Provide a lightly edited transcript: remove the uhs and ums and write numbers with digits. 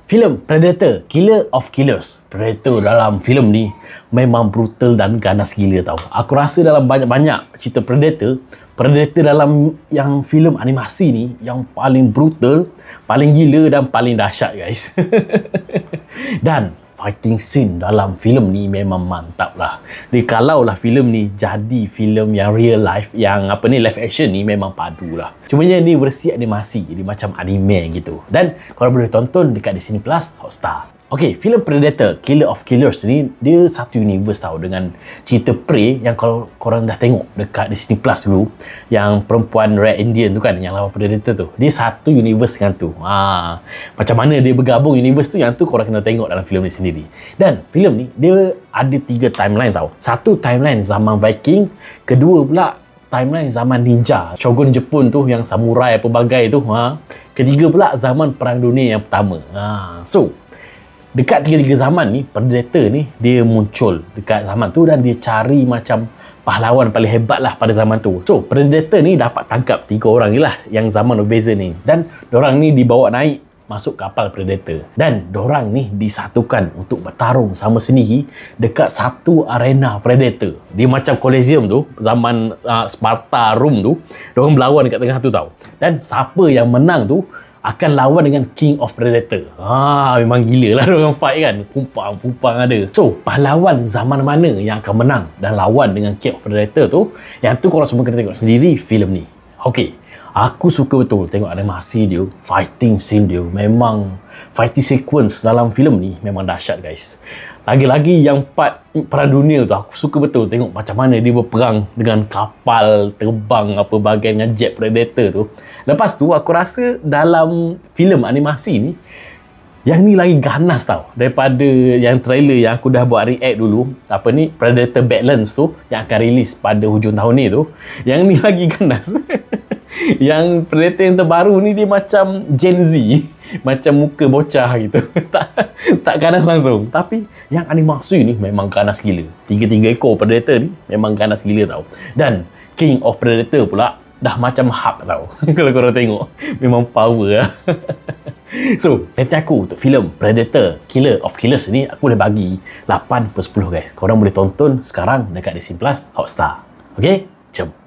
Filem Predator, Killer of Killers. Predator dalam filem ni memang brutal dan ganas gila tau. Aku rasa dalam banyak-banyak cerita Predator dalam yang filem animasi ni yang paling brutal, paling gila dan paling dahsyat guys. Dan fighting scene dalam filem ni memang mantap lah. Jadi kalau lah filem ni jadi filem yang real life, yang live action ni memang padu lah. Cumanya ni versi animasi, jadi macam anime gitu. Dan korang boleh tonton dekat Disney Plus Hotstar. Okey, filem Predator, Killer of Killers ni dia satu universe tau dengan cerita Prey yang kalau korang dah tengok dekat Disney Plus dulu, yang perempuan Red Indian tu kan yang lawan Predator tu. Dia satu universe dengan tu. Macam mana dia bergabung universe tu, yang tu korang kena tengok dalam filem ni sendiri. Dan filem ni dia ada 3 timeline tau. Satu timeline zaman Viking, kedua pula timeline zaman ninja, shogun Jepun tu yang samurai apa bagai tu. Ketiga pula zaman Perang Dunia yang pertama. So dekat tiga-tiga zaman ni, Predator ni dia muncul dekat zaman tu dan dia cari macam pahlawan paling hebat lah pada zaman tu. So Predator ni dapat tangkap 3 orang ni lah yang zaman berbeza ni, dan dorang ni dibawa naik masuk kapal Predator, dan dorang ni disatukan untuk bertarung sama sendiri dekat satu arena Predator. Dia macam Colosseum tu zaman Sparta, Rom tu, dorang berlawan dekat tengah tu tau. Dan siapa yang menang tu akan lawan dengan King of Predator. Memang gila lah diorang fight kan. Pumpang ada. So, pahlawan zaman mana yang akan menang dan lawan dengan King of Predator tu, yang tu korang semua kena tengok sendiri filem ni. Okey, aku suka betul tengok animasi dia, fighting scene dia. Memang fighting sequence dalam filem ni memang dahsyat guys. Lagi-lagi yang part Perang Dunia tu, aku suka betul tengok macam mana dia berperang dengan kapal terbang apa bagai dengan jet Predator tu. Lepas tu aku rasa dalam filem animasi ni yang ni lagi ganas tau daripada yang trailer yang aku dah buat react dulu, Predator Badlands tu yang akan rilis pada hujung tahun ni tu. Yang ni lagi ganas. Yang Predator yang terbaru ni dia macam Gen Z, macam muka bocah gitu. tak ganas langsung. Tapi yang animasi ni memang ganas gila. 3 ekor Predator ni memang ganas gila tau. Dan King of Predator pula dah macam Hulk tau. Kalau korang tengok, memang power lah. So, rating aku untuk filem Predator, Killer of Killers ni, aku boleh bagi 8/10 guys. Korang boleh tonton sekarang dekat Disney Plus Hotstar. Okay? Jom.